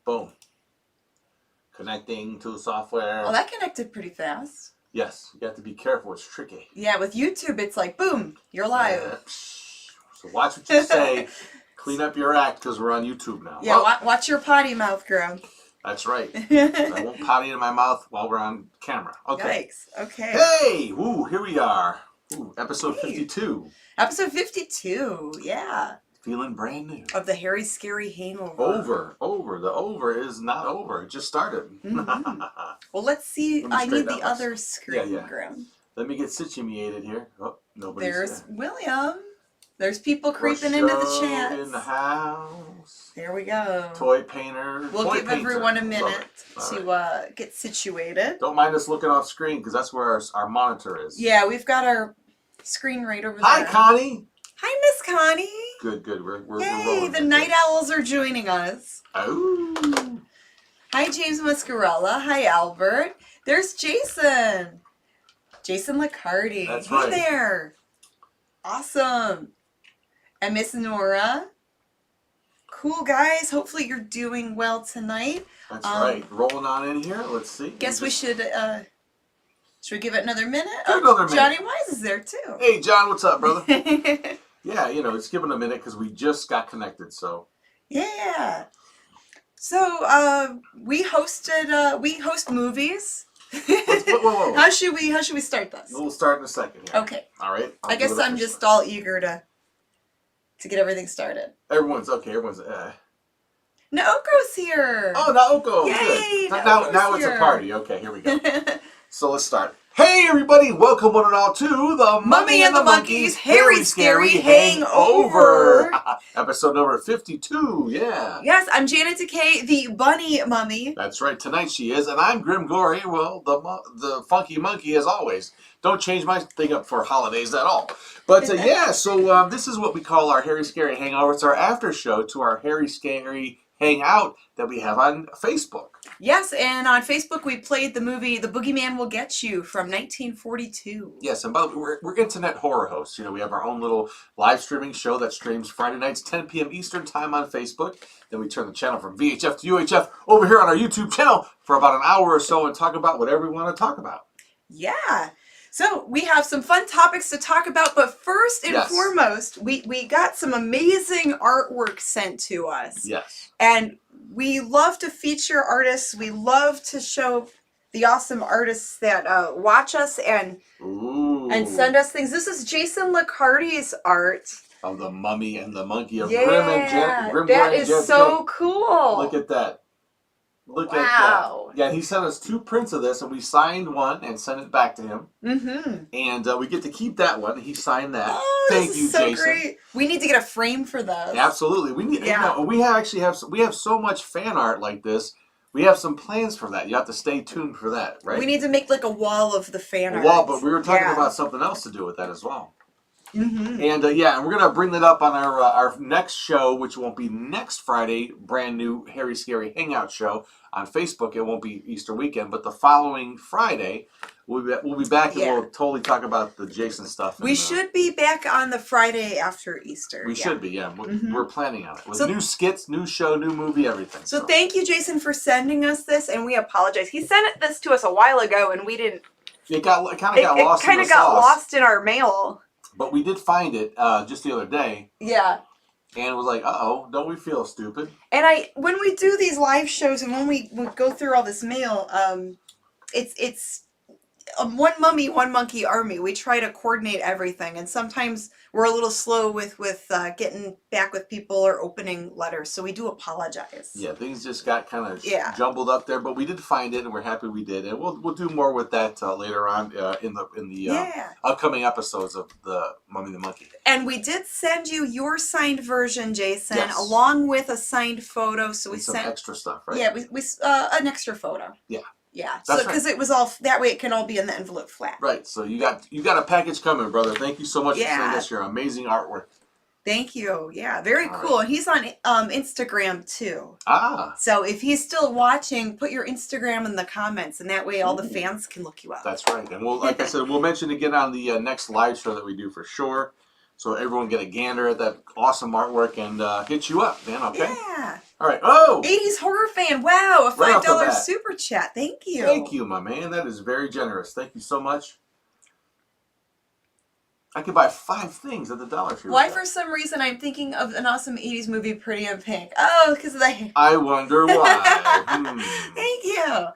Boom. Connecting to software. Oh, that connected pretty fast. Yes, you have to be careful. It's tricky. Yeah, with YouTube, it's like, boom, you're live. So watch what you say. Clean up your act because we're on YouTube now. Yeah, watch your potty mouth, girl. That's right. I won't potty in my mouth while we're on camera. Okay. Yikes. Okay. Hey! Woo, here we are. Ooh, episode 52. Episode 52, yeah. Feeling brand new. Of the Hairy Scary Hangover. Over. The over is not over. It just started. Mm-hmm. Well, let's see. I need the other screen, Grim. Let me get situated here. Oh, nobody's There's there. William. There's people creeping into the chat. In the house. There we go. Toy painter. We'll give everyone a minute to get situated. Don't mind us looking off screen because that's where our monitor is. Yeah, we've got our screen right over there. Hi, Connie. Hi, Miss Connie. Good. We're Yay, rolling. The night owls are joining us. Oh. Hi, James Muscarella. Hi, Albert. There's Jason. Jason Licardi. That's right. Hey there. Awesome. And Miss Nora. Cool, guys. Hopefully you're doing well tonight. That's right. Rolling on in here. Let's see. Guess we should we give it another minute? Another minute. Johnny Wise is there, too. Hey, John. What's up, brother? Yeah, it's given a minute because we just got connected, so. Yeah. So, we host movies. Whoa. How should we start this? We'll start in a second here. Okay. All right. I guess I'm just all eager to get everything started. Everyone's. Naoko's here. Oh, Naoko. Yay, good. Naoko's now it's here. a party. Okay, here we go. So let's start. Hey, everybody. Welcome one and all to the Mummy and the Monkey's Hairy Scary Hangover. Episode number 52. Yeah. Yes, I'm Janet Decay, the bunny mummy. That's right. Tonight she is. And I'm Grimm Gorri. Well, the funky monkey as always. Don't change my thing up for holidays at all. But so this is what we call our Hairy Scary Hangover. It's our after show to our Hairy Scary Hangout that we have on Facebook. Yes, and on Facebook we played the movie The Boogeyman Will Get You from 1942. Yes, and by the way, we're internet horror hosts. We have our own little live streaming show that streams Friday nights, 10 p.m. Eastern time on Facebook. Then we turn the channel from VHF to UHF over here on our YouTube channel for about an hour or so and talk about whatever we want to talk about. Yeah. So we have some fun topics to talk about, but first and foremost, we got some amazing artwork sent to us. Yes. And we love to feature artists. We love to show the awesome artists that watch us and send us things. This is Jason Licardi's art. Of the Mummy and the Monkey of Grimm and Grimm. That is so cool. Look at that. Look at that. Yeah, he sent us 2 prints of this, and we signed one and sent it back to him. Mm-hmm. And we get to keep that one. He signed that. Oh, Thank you, so Jason. Great. We need to get a frame for this. Absolutely. We need. We have so much fan art like this. We have some plans for that. You have to stay tuned for that, right? We need to make like a wall of the fan art. Wall, but we were talking about something else to do with that as well. Mm-hmm. And and we're gonna bring that up on our next show, which won't be next Friday. Brand new Hairy Scary Hangout show on Facebook. It won't be Easter weekend, but the following Friday we'll be back and we'll totally talk about the Jason stuff. We should be back on the Friday after Easter. We should be, yeah. We're planning on it with new skits, new show, new movie, everything. So thank you, Jason, for sending us this, and we apologize. He sent this to us a while ago, and we didn't. It got lost. It kind of got lost in our mail. But we did find it just the other day. Yeah. And it was like, uh-oh, don't we feel stupid? And when we do these live shows and when we go through all this mail, it's one mummy, one monkey army. We try to coordinate everything, and sometimes we're a little slow with getting back with people or opening letters, so we do apologize. Yeah, things just got kind of jumbled up there, but we did find it, and we're happy we did, and we'll do more with that later on in the upcoming episodes of the Mummy and the Monkey. And we did send you your signed version, Jason, along with a signed photo. So we sent some extra stuff, right? Yeah, we an extra photo. Yeah. Yeah, so because it was all that way, it can all be in the envelope flat. Right. So you got a package coming, brother. Thank you so much for sending us your amazing artwork. Thank you. Yeah, very cool. And he's on Instagram too. Ah. So if he's still watching, put your Instagram in the comments, and that way all the fans can look you up. That's right. And like I said, we'll mention again on the next live show that we do for sure. so everyone get a gander at that awesome artwork and hit you up, man. Okay. Yeah. All right. Oh. 80s horror fan. Wow, a Right off the $5 bat. super chat. Thank you. Thank you, my man. That is very generous. Thank you so much. I could buy 5 things at the Dollar Tree. Why, for some reason, I'm thinking of an awesome 80s movie, Pretty in Pink. Oh, because of the hair. I wonder why. Thank you.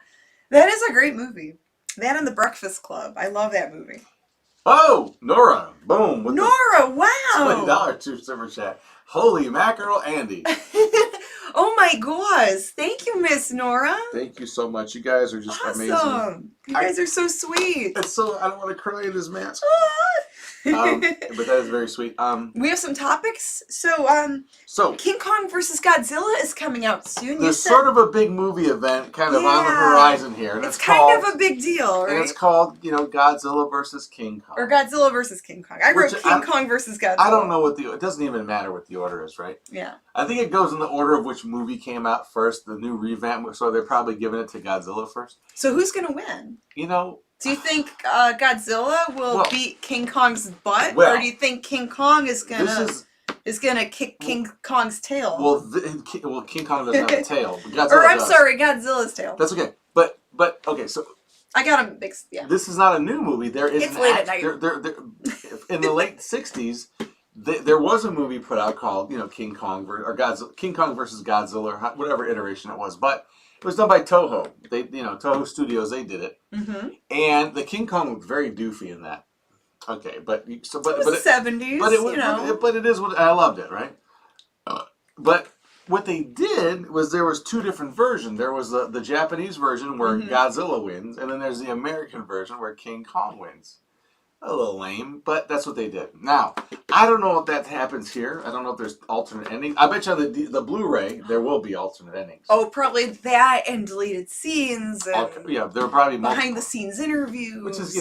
That is a great movie. That and The Breakfast Club. I love that movie. Oh, Nora. Boom. With Nora, wow. $20 to super chat. Holy mackerel, Andy. Oh my gosh. Thank you, Miss Nora. Thank you so much. You guys are just Awesome. amazing. You guys are so sweet. It's so, I don't want to cry in this mask. Ah. But that is very sweet. We have some topics. So King Kong versus Godzilla is coming out soon. There's sort of a big movie event kind of on the horizon here. And it's kind of a big deal, right? And it's called, Godzilla versus King Kong. Or Godzilla versus King Kong. I wrote King Kong versus Godzilla. I don't know it doesn't even matter what the order is, right? Yeah. I think it goes in the order of which movie came out first, the new revamp, so they're probably giving it to Godzilla first. So who's going to win? Do you think Godzilla will beat King Kong's butt, or do you think King Kong is gonna kick King Kong's tail? Well, King Kong doesn't have a tail. But Godzilla's tail. That's okay. But okay, so I got him mixed. Yeah. This is not a new movie. It's late at night. In the late '60s, there was a movie put out called King Kong King Kong versus Godzilla, or whatever iteration it was, but. It was done by Toho. Toho Studios. They did it, and the King Kong looked very doofy in that. Okay, but it was the 70s. But it is what I loved it, right? But what they did was there was 2 different versions. There was the Japanese version where Godzilla wins, and then there's the American version where King Kong wins. A little lame, but that's what they did. Now, I don't know if that happens here. I don't know if there's alternate endings. I bet you on the Blu-ray, there will be alternate endings. Oh, probably that and deleted scenes. And there are probably behind-the-scenes interviews. Which is,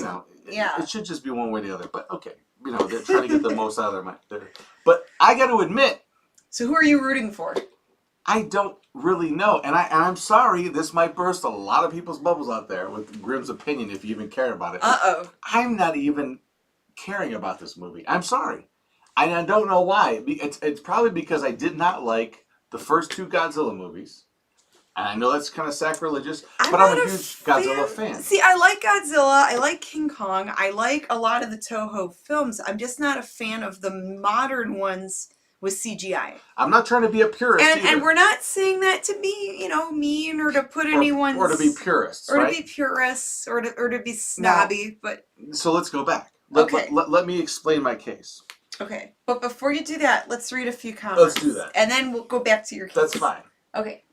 it should just be one way or the other. But, okay, they're trying to get the most out of their But I got to admit. So who are you rooting for? I don't really know. And I'm sorry, this might burst a lot of people's bubbles out there with Grimm's opinion, if you even care about it. Uh-oh. I'm not even caring about this movie. I'm sorry. And I don't know why. It's probably because I did not like the first 2 Godzilla movies. And I know that's kind of sacrilegious, but I'm a huge Godzilla fan. See, I like Godzilla. I like King Kong. I like a lot of the Toho films. I'm just not a fan of the modern ones with CGI. I'm not trying to be a purist either. And we're not saying that to be, mean or to put anyone's... Or to be purists, Or to be purists, or to be snobby, but... So let's go back. Okay. Let me explain my case. Okay. But before you do that, let's read a few comments. Let's do that. And then we'll go back to your case. That's fine. Okay.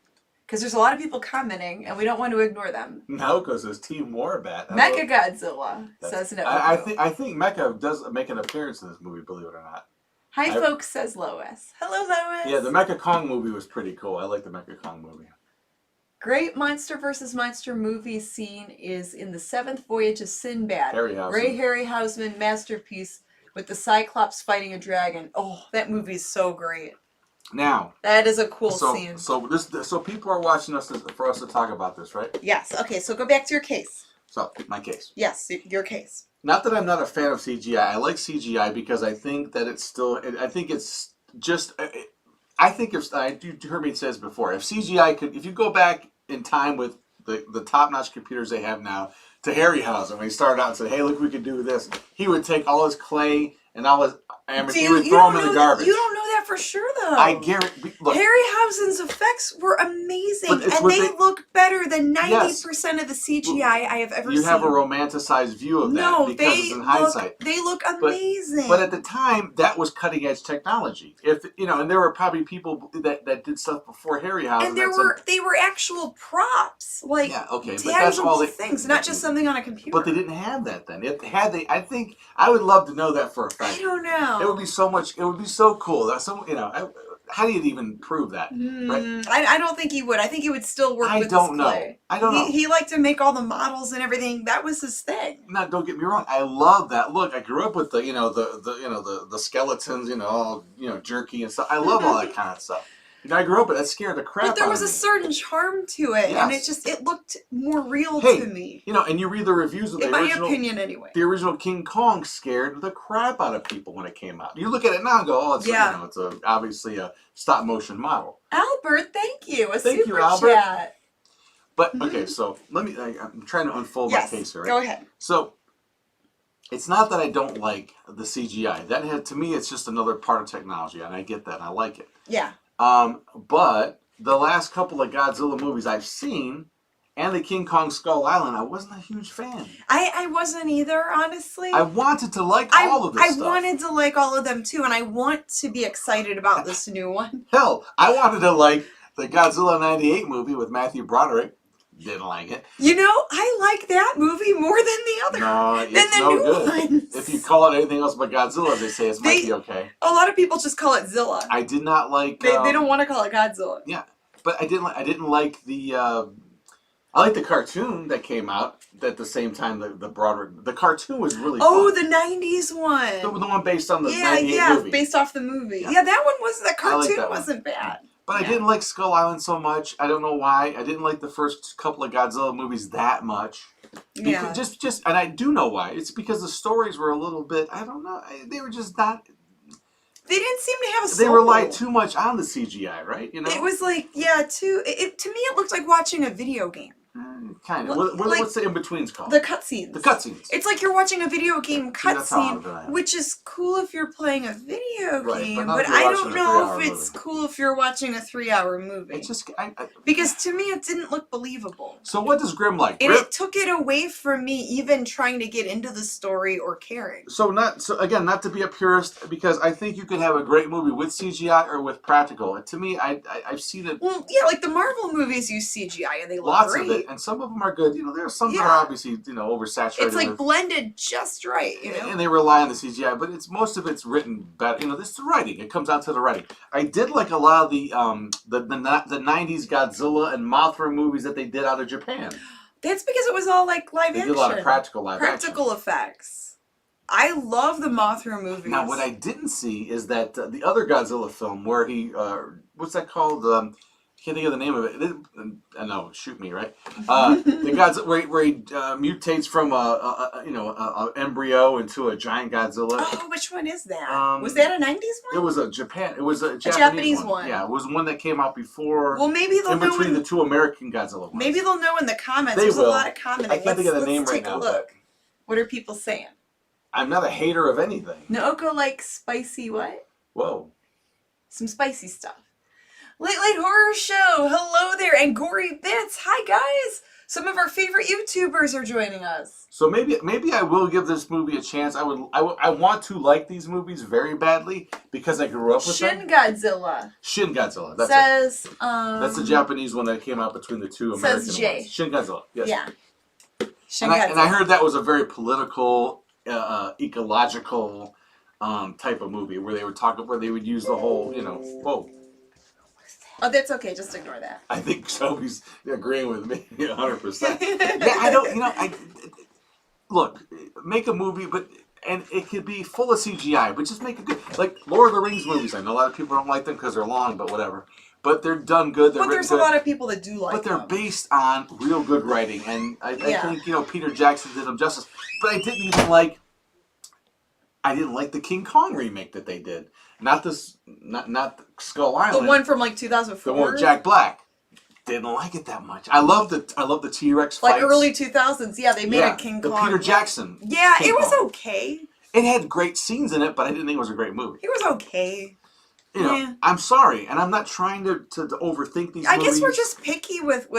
Because there's a lot of people commenting, and we don't want to ignore them. Naoko says Team Warbat. Mecha Godzilla says no. I think Mecha does make an appearance in this movie, believe it or not. Hi, folks, says Lois. Hello, Lois. Yeah, the Mecha Kong movie was pretty cool. I like the Mecha Kong movie. Great monster versus monster movie scene is in the 7th Voyage of Sinbad. Ray Harryhausen masterpiece with the Cyclops fighting a dragon. Oh, that movie is so great. Now, that is a cool scene. So people are watching us for us to talk about this, right? Yes. Okay, so go back to your case. So, my case. Yes, your case. Not that I'm not a fan of CGI. I like CGI because I think that it's still... I think it's just... I think if... You heard me say this before. If CGI could... If you go back in time with the top-notch computers they have now to Harryhausen, when he started out and said, hey, look, we could do this, he would take all his clay and all his... he would throw them in the garbage. You don't know that for sure, though. I guarantee... Look, Harryhausen's effects were amazing, and they look better than 90% of the CGI I have ever seen. You have a romanticized view of that because it's in hindsight. They look amazing. But at the time, that was cutting-edge technology. And there were probably people that did stuff before Harryhausen. And they were actual props, like tangible things, not just something on a computer. But they didn't have that then. I think I would love to know that for a fact. I don't know. It would be so much. It would be so cool. How do you even prove that? Right? I don't think he would. I think he would still work with his clay. I don't know. He liked to make all the models and everything. That was his thing. Now, don't get me wrong. I love that look. I grew up with the skeletons, all jerky and stuff. I love all that kind of stuff. I grew up, but that scared the crap out of me. But there was a certain charm to it, and it looked more real to me. And you read the reviews of the original. In my opinion, anyway. The original King Kong scared the crap out of people when it came out. You look at it now and go, oh, it's obviously a stop motion model. Albert, thank you. Thank you, Albert. Chat. But okay, so I'm trying to unfold my case here. Right? Go ahead. So it's not that I don't like the CGI. To me, it's just another part of technology, and I get that, and I like it. Yeah. But the last couple of Godzilla movies I've seen, and the King Kong Skull Island, I wasn't a huge fan. I wasn't either, honestly. I wanted to like all of this stuff. I wanted to like all of them too, and I want to be excited about this new one. Hell, I wanted to like the Godzilla 98 movie with Matthew Broderick. Didn't like it. I like that movie more than the other. No, it's no good. Ones. If you call it anything else but Godzilla, they say it might be okay. A lot of people just call it Zilla. I did not like. They don't want to call it Godzilla. Yeah, but I didn't like the. I like the cartoon that came out at the same time. The Broderick. The cartoon was really. Oh, fun. The '90s one. The one based on the '98 movie. Based off the movie. Yeah, that one was. That cartoon wasn't bad. But I didn't like Skull Island so much. I don't know why. I didn't like the first couple of Godzilla movies that much. Yeah. And I do know why. It's because the stories were a little bit, I don't know, they were just not... They didn't seem to have a soul. They relied too much on the CGI, right? It was like, to me it looked like watching a video game. Kind of. What's the in-betweens called? The cutscenes. The cutscenes. It's like you're watching a video game cutscene, which is cool if you're playing a video game, but I don't know if it's cool if you're watching a 3-hour movie. It's just... because to me, it didn't look believable. So what does Grimm like? And it took it away from me even trying to get into the story or caring. So again, not to be a purist, because I think you could have a great movie with CGI or with practical. And to me, I've seen it... Well, yeah, like the Marvel movies use CGI and they look great. Lots of it. And some of them are good. There are some that are obviously, oversaturated. It's like blended just right, And they rely on the CGI, but most of it's written better. This is the writing. It comes down to the writing. I did like a lot of the 90s Godzilla and Mothra movies that they did out of Japan. That's because it was all like live action. They did a lot of practical effects. I love the Mothra movies. Now, what I didn't see is that the other Godzilla film where he, what's that called? Can't think of the name of it. I know, shoot me, right? The Godzilla where he mutates from a embryo into a giant Godzilla. Oh, which one is that? Was that a '90s one? It was a Japanese one. Yeah, it was one that came out before. Well, maybe they'll know between the two American Godzilla ones. Maybe they'll know in the comments. There's a lot of commenting. I can't think of the name right now. Let's take a look. What are people saying? I'm not a hater of anything. Naoko likes spicy what? Whoa. Some spicy stuff. Late Horror Show, hello there, and Gory Bits, hi guys! Some of our favorite YouTubers are joining us. So maybe I will give this movie a chance. I want to like these movies very badly because I grew up with them. Shin Godzilla. That's says it. That's the Japanese one that came out between the two American says Jay. ones. Shin Godzilla. Yes. Yeah. And I heard that was a very political, ecological type of movie where they would use the whole, whoa. Oh, that's okay. Just ignore that. I think Shelby's agreeing with me 100%. Yeah, look, make a movie, and it could be full of CGI, but just make it good. Like Lord of the Rings movies. I know a lot of people don't like them because they're long, but whatever. But they're done good. But there's a lot of people that do like them. But they're based on real good writing, and I think Peter Jackson did them justice. But I didn't like the King Kong remake that they did. Not Skull Island. The one from like 2004. The one with Jack Black. Didn't like it that much. I love the T-Rex fights. Like early 2000s. Yeah, they made a King Kong. The Peter Jackson. Yeah, it was okay. It had great scenes in it, but I didn't think it was a great movie. It was okay. I'm sorry, and I'm not trying to overthink these movies. I guess we're just picky with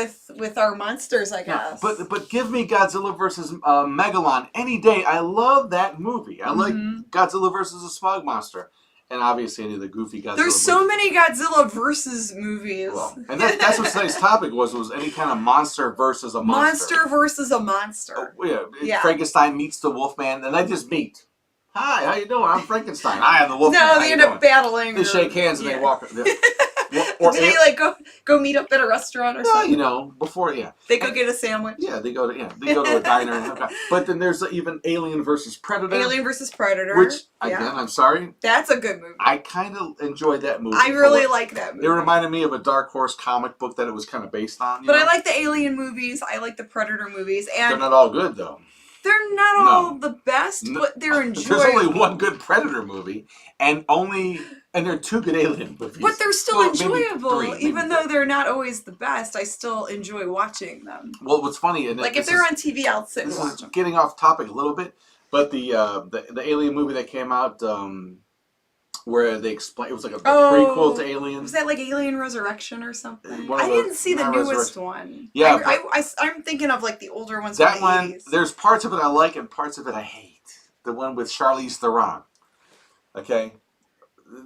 our monsters, I guess. But give me Godzilla versus Megalon any day. I love that movie. I like Godzilla versus a Smog Monster. And obviously any of the goofy Godzilla There's so many Godzilla versus movies. Well, and that's what today's topic was any kind of monster versus a monster. Monster versus a monster. Oh, yeah. Frankenstein meets the Wolfman, and they just meet. Hi, how you doing? I'm Frankenstein. I am the Wolfman. No, they end up battling. They shake hands and they walk. Or Do they like go meet up at a restaurant or well, something? you know, before They go get a sandwich. Yeah, they go to a diner and have. But then there's even Alien versus Predator. Alien versus Predator. Which again, I'm sorry, that's a good movie. I kind of enjoyed that movie. I really like that movie. It reminded me of a Dark Horse comic book that it was kind of based on. But I like the Alien movies. I like the Predator movies, and they're not all good though. They're not all the best, but they're enjoyable. There's only one good Predator movie, and there are two good Alien movies. But they're still enjoyable, even though three. they're not always the best. I still enjoy watching them. Well, what's funny, and like if they're on TV, I'll sit and watch them. Getting off topic a little bit, but the Alien movie that came out, where they explain it was like a prequel to Alien. Was that like Alien Resurrection or something? I didn't see the newest one. Yeah, I'm thinking of like the older ones. That from the one, 80s. there's parts of it I like and parts of it I hate. The one with Charlize Theron. Okay,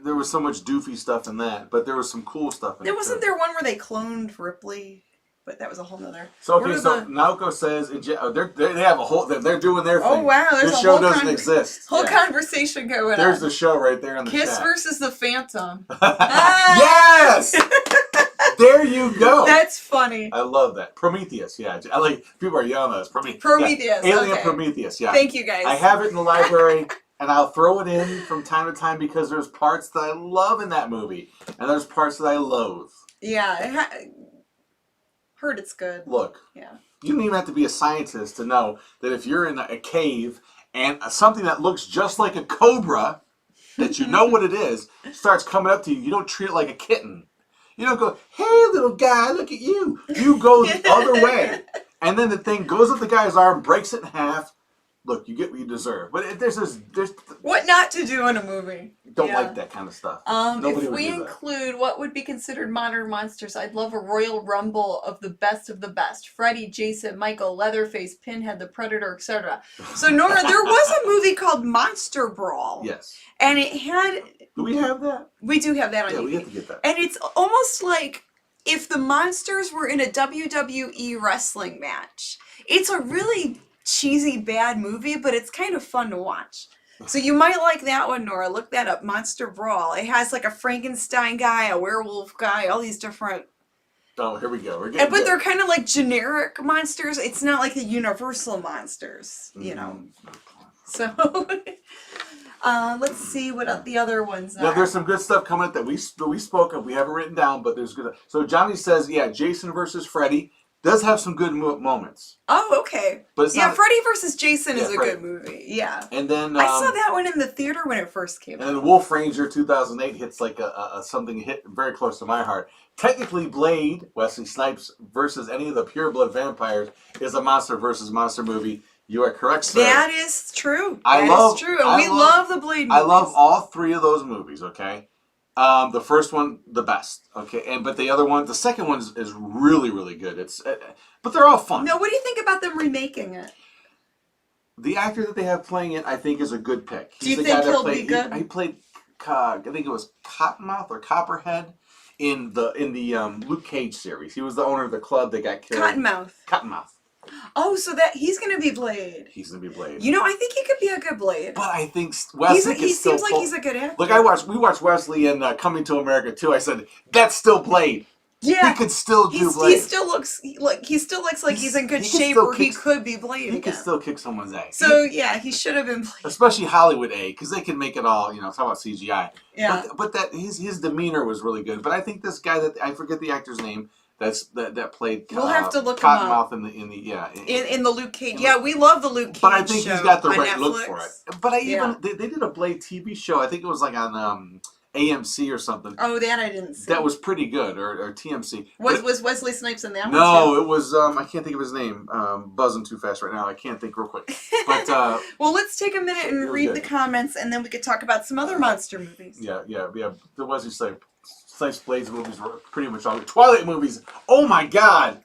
there was so much doofy stuff in that, but there was some cool stuff in it. Wasn't there one where they cloned Ripley? But that was a whole nother. So Naoko says they have a whole. They're doing their thing. Oh wow, there's this a show whole doesn't exist. Whole conversation going on. There's the show right there in the Kiss chat. versus the Phantom. Yes. There you go. That's funny. I love that. Prometheus. Yeah, I like people are yelling at us. Prometheus. Yeah. Alien Prometheus. Yeah. Thank you guys. I have it in the library. And I'll throw it in from time to time because there's parts that I love in that movie, and there's parts that I loathe. Yeah, heard it's good. Look, yeah, you don't even have to be a scientist to know that if you're in a cave and something that looks just like a cobra, that you know what it is, starts coming up to you, you don't treat it like a kitten. You don't go, "Hey, little guy, look at you." You go the other way, and then the thing goes up the guy's arm, breaks it in half. Look, you get what you deserve. But there's what not to do in a movie. Don't like that kind of stuff. If we include what would be considered modern monsters, I'd love a Royal Rumble of the best. Freddy, Jason, Michael, Leatherface, Pinhead, the Predator, etc. So Nora, there was a movie called Monster Brawl. Yes. And it had... Do we have that? We do have that on DVD. DVD. We have to get that. And it's almost like if the monsters were in a WWE wrestling match. It's a really cheesy, bad movie, but it's kind of fun to watch. So you might like that one, Nora. Look that up, Monster Brawl. It has like a Frankenstein guy, a werewolf guy, all these different... Oh, here we go. We're getting but they're kind of like generic monsters. It's not like the universal monsters, you know. So... let's see what the other ones are. Now, there's some good stuff coming up that we spoke of. We haven't written down, but there's good. So Johnny says, yeah, Jason versus Freddy does have some good moments. Oh, okay. But it's not, Freddy versus Jason is a good movie. Yeah. And then I saw that one in the theater when it first came out. And then Wolf Ranger 2008 hits like something hit very close to my heart. Technically, Blade, Wesley Snipes versus any of the pureblood vampires is a monster versus monster movie. You are correct, sir. That is true. That is true. And we love the Blade movies. I love all three of those movies, okay? The first one, the best, okay? But the other one, the second one is really, really good. But they're all fun. No, what do you think about them remaking it? The actor that they have playing it, I think, is a good pick. Do you think he'll be good? He played, I think it was Cottonmouth or Copperhead in the Luke Cage series. He was the owner of the club that got killed. Cottonmouth. Oh, so that he's gonna be Blade. He's gonna be Blade. You know, I think he could be a good Blade. But I think Wesley he seems like he's a good actor. Look, we watched Wesley in Coming to America too. I said that's still Blade. Yeah, he could still do Blade. He still looks like he's in good shape, where he could be Blade. He could still kick someone's ass. So yeah, he should have been Blade. Especially Hollywood A, because they can make it all. You know, talk about CGI. Yeah. But that his demeanor was really good. But I think this guy that I forget the actor's name. That played. We'll have to look him up. in the Luke Cage. Yeah, we love the Luke Cage. But I think he's got the right Netflix. look for it. But they did a Blade TV show. I think it was like on AMC or something. Oh, that I didn't see. That was pretty good, or TMC. Was Wesley Snipes in that one? No, it was. I can't think of his name. Buzzing too fast right now. I can't think real quick. But well, let's take a minute and read the comments, and then we could talk about some other monster movies. Yeah. The Wesley Snipes Blades movies were pretty much all. Twilight movies. Oh my God.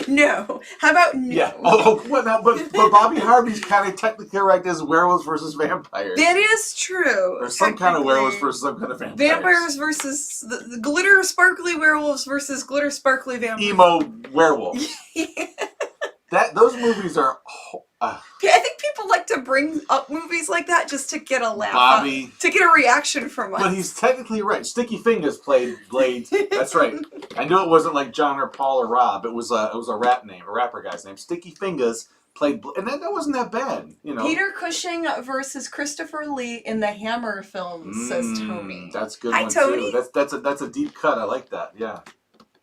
No. How about no? Yeah. What now? But Bobby Harvey's kind of technically correct as werewolves versus vampires. That is true. Or some kind of werewolves versus some kind of vampires. Vampires versus the glitter sparkly werewolves versus glitter sparkly vampires. Emo werewolves. Those movies are. I think people of like to bring up movies like that just to get a laugh, Bobby. to get a reaction from us. But he's technically right. Sticky Fingers played Blade. That's right. I knew it wasn't like John or Paul or Rob. It was a rapper guy's name. Sticky Fingers played, and that wasn't that bad, you know. Peter Cushing versus Christopher Lee in the Hammer films, says Tony. That's a good Hi, one Tony. too. That's a deep cut. I like that. Yeah.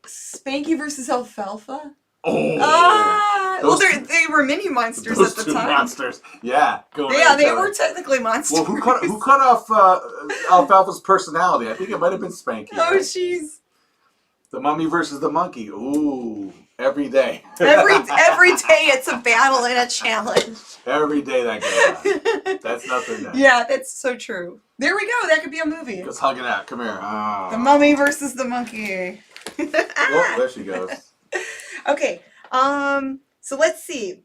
Spanky versus Alfalfa. Oh. Well, they were mini monsters Those at the two time. monsters. Yeah. Yeah, they were technically monsters. Well, who cut off Alfalfa's personality? I think it might have been Spanky. Oh, right? jeez. The Mummy versus the Monkey. Ooh, every day. Every day it's a battle and a challenge. Every day that goes on. That's nothing new. Yeah, that's so true. There we go. That could be a movie. Let's hug it out. Come here. Oh. The Mummy versus the Monkey. Oh, there she goes. Okay. So let's see.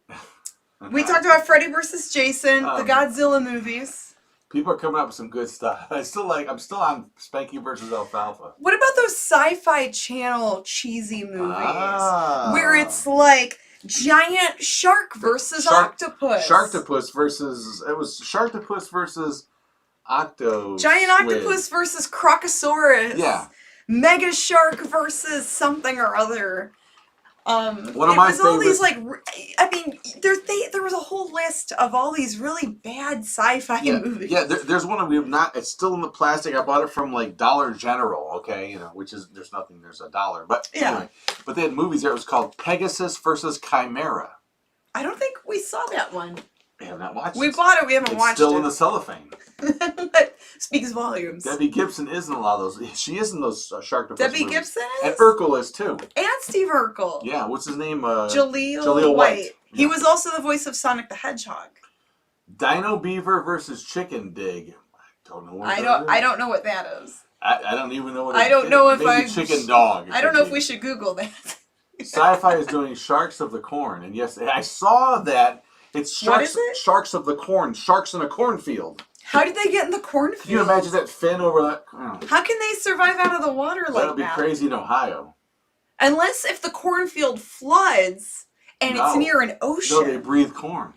We talked about Freddy versus Jason, the Godzilla movies. People are coming up with some good stuff. I'm still on Spanky versus Alfalfa. What about those Sci-Fi Channel cheesy movies where it's like giant shark versus octopus? Sharktopus versus Octo. Giant octopus versus Crocosaurus. Yeah. Mega shark versus something or other. One of my favorites. All these like, I mean, there was a whole list of all these really bad sci-fi movies. Yeah, there's one we have not. It's still in the plastic. I bought it from like Dollar General. Okay, you know, which is there's $1, but anyway. But they had movies there. It was called Pegasus versus Chimera. I don't think we saw that one. We have not watched it. We bought it. We haven't watched it. It's still in the cellophane. That speaks volumes. Debbie Gibson is in a lot of those. She is in those Sharktopus Debbie movies. Gibson is? And Urkel is too. And Steve Urkel. Yeah, what's his name? Jaleel White. Yeah. He was also the voice of Sonic the Hedgehog. Dino Beaver versus Chicken Dig. I don't know what I don't know what that is. I don't even know what it is. I don't know if Maybe Chicken Dog. I don't know if we should Google that. Sci-Fi is doing Sharks of the Corn. And yes, I saw that. It's Sharks, what is it? Sharks of the Corn. Sharks in a cornfield. How did they get in the cornfield? Can you imagine that fin over that? How can they survive out of the water like that? That would be crazy in Ohio. Unless if the cornfield floods and it's near an ocean. No, they breathe corn.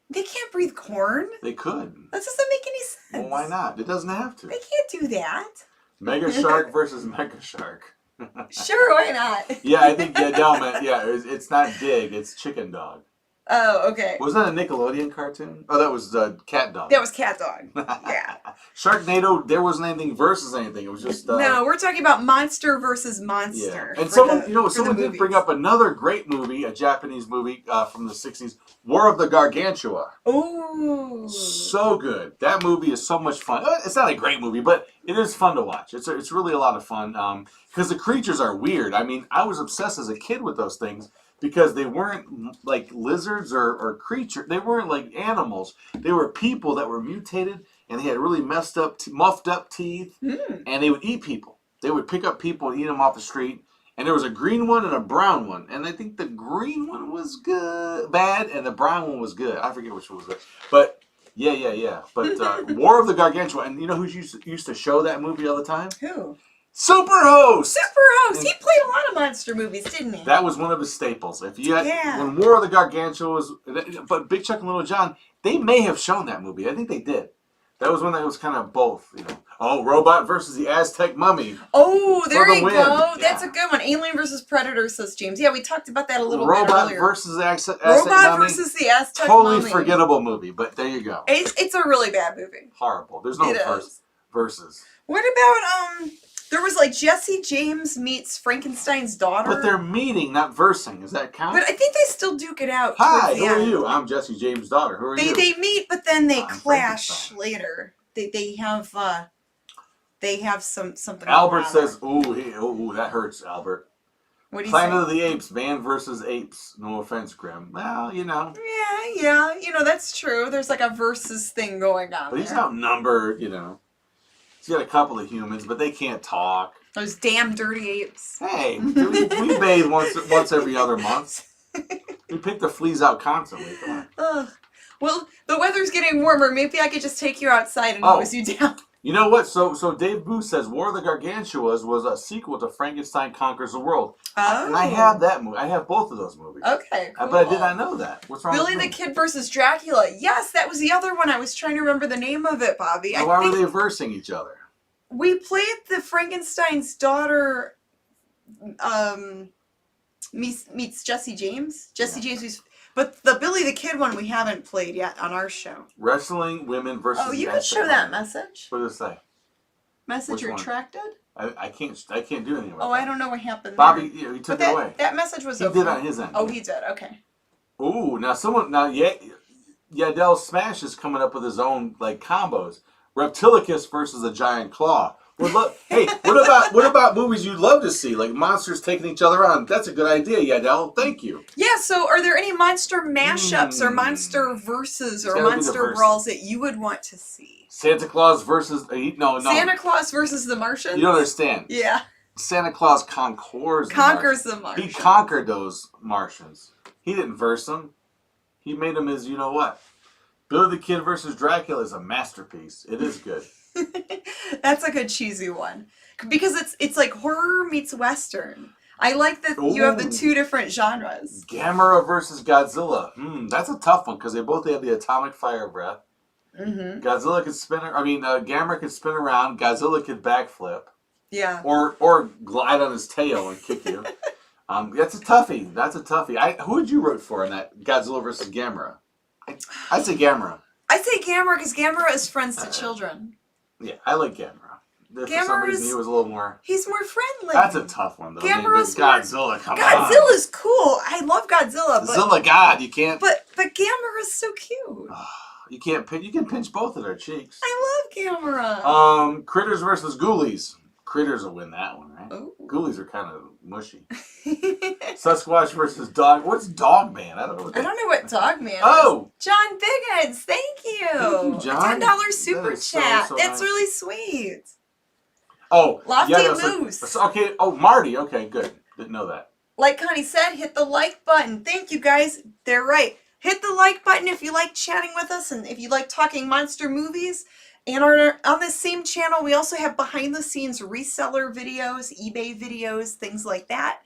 They can't breathe corn. They could. That doesn't make any sense. Well, why not? It doesn't have to. They can't do that. Mega Shark versus Mega Shark. Sure, why not? Yeah, I think it's not Dig, it's Chicken Dog. Oh, okay. Was that a Nickelodeon cartoon? Oh, that was Cat Dog. That was Cat Dog. Yeah. Sharknado, there wasn't anything versus anything. It was just... no, we're talking about monster versus monster. Yeah. And someone did bring up another great movie, a Japanese movie from the 60s, War of the Gargantua. Ooh. So good. That movie is so much fun. It's not a great movie, but it is fun to watch. It's really a lot of fun because the creatures are weird. I mean, I was obsessed as a kid with those things. Because they weren't like lizards or creatures. They weren't like animals. They were people that were mutated and they had really messed up, muffed up teeth. And they would eat people. They would pick up people and eat them off the street. And there was a green one and a brown one. And I think the green one was bad and the brown one was good. I forget which one was good. But yeah. But War of the Gargantua. And you know who used to show that movie all the time? Who? Superhost! Superhost! He played a lot of monster movies, didn't he? That was one of his staples. If you had, when War of the Gargantua was, but Big Chuck and Little John, they may have shown that movie. I think they did. That was when that was kind of both, you know. Oh, Robot versus the Aztec Mummy. Oh, there you go. Yeah. That's a good one. Alien versus Predator, says James. Yeah, we talked about that a little bit Robot earlier. versus the Aztec Robot Mummy. versus the Aztec Mummy. Totally forgettable movie, but there you go. It's a really bad movie. Horrible. There's no versus. What about there was like Jesse James meets Frankenstein's daughter. But they're meeting, not versing. Does that count? But I think they still duke it out. Hi, who are you? I'm Jesse James' daughter. Who are you? They meet, but then they clash later. They have something. Albert says, "Ooh, that hurts, Albert." What do you Planet say? of the Apes, man versus apes. No offense, Grimm. Well, you know. Yeah. You know, that's true. There's like a versus thing going on. But he's outnumbered, you know. He's got a couple of humans, but they can't talk. Those damn dirty apes. Hey, we bathe once every other month. We pick the fleas out constantly. Come on. Well, the weather's getting warmer. Maybe I could just take you outside and hose you down. You know what? So Dave Booth says War of the Gargantuas was a sequel to Frankenstein Conquers the World. Oh. And I have that movie. I have both of those movies. Okay, cool. But I did not know that. What's wrong Billy with the me? Kid versus Dracula. Yes, that was the other one. I was trying to remember the name of it, Bobby. Now, why were they versing each other? We played the Frankenstein's daughter meets Jesse James. Jesse James, but the Billy the Kid one we haven't played yet on our show. Wrestling women versus. Oh, you could show that message. What does it say? Message Which one? retracted. I can't do anything with Oh, that. I don't know what happened. Bobby, there. he took But it away. That message was. He okay. did on his end. Oh, he did. Okay. Ooh, Yadel Smash is coming up with his own like combos. Reptilicus versus a giant claw. Hey, what about movies you'd love to see, like monsters taking each other on? That's a good idea, Yadel. Thank you. Yeah. So, are there any monster mashups or monster verses or monster brawls that you would want to see? Santa Claus versus no. Santa Claus versus the Martians. You don't understand. Yeah. Santa Claus conquers the Martians. He conquered those Martians. He didn't verse them. He made them his, you know what? Billy the Kid versus Dracula is a masterpiece. It is good. That's a good cheesy one because it's like horror meets western. I like that you have the two different genres. Gamera versus Godzilla. That's a tough one because they both have the atomic fire breath. Mm-hmm. Godzilla could Gamera could spin around. Godzilla could backflip. Yeah. Or glide on his tail and kick you. That's a toughie. Who would you root for in that Godzilla versus Gamera? I'd say Gamera. I'd say Gamera because Gamera is friends to children. Yeah, I like Gamera. For some reason, he was a little more. He's more friendly. That's a tough one, though. Gamera's Godzilla, come on. Godzilla's cool. I love Godzilla. Godzilla, God, you can't. But Gamera's so cute. You can't. You can pinch both of their cheeks. I love Gamera. Critters versus Ghoulies. Critters will win that one, right? Ooh. Ghoulies are kind of mushy. Sasquatch versus Dog. What's Dogman? I don't know what Dogman is. Oh! John Biggins, thank you. Thank you, John. $10 super chat. So That's nice. really sweet. Oh, Lofty Moose. Okay. Oh, Marty. Okay, good. Didn't know that. Like Connie said, hit the like button. Thank you, guys. They're right. Hit the like button if you like chatting with us and if you like talking monster movies. And on this same channel, we also have behind-the-scenes reseller videos, eBay videos, things like that.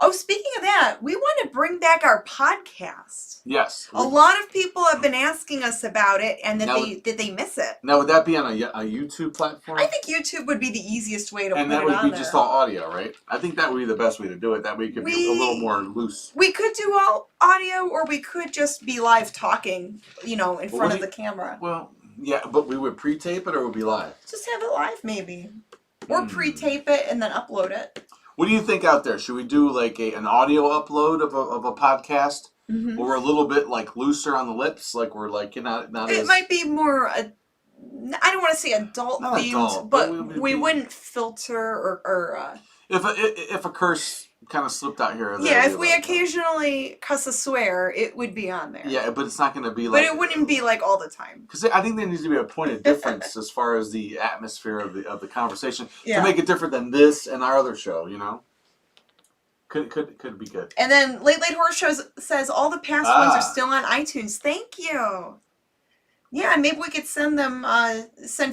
Oh, speaking of that, we want to bring back our podcast. Yes. A lot of people have been asking us about it and that they miss it. Now, would that be on a YouTube platform? I think YouTube would be the easiest way to put it on there. And that would be just all audio, right? I think that would be the best way to do it. That way it could be a little more loose. We could do all audio or we could just be live talking, in front of the camera. Well, yeah, but we would pre-tape it or would be live? Just have it live, maybe. Or pre-tape it and then upload it. What do you think out there? Should we do like an audio upload of a podcast? Mm-hmm. Or we're a little bit like looser on the lips? Like we're like, not it might be more, I don't want to say adult themed, but we wouldn't filter or If a curse kind of slipped out here or there. Yeah, if we occasionally cuss a swear, it would be on there. Yeah, but it's not going to be like... But it wouldn't be like all the time. Because I think there needs to be a point of difference as far as the atmosphere of the conversation to make it different than this and our other show, Could be good. And then Late Horror Shows says all the past ones are still on iTunes. Thank you. Yeah, maybe we could send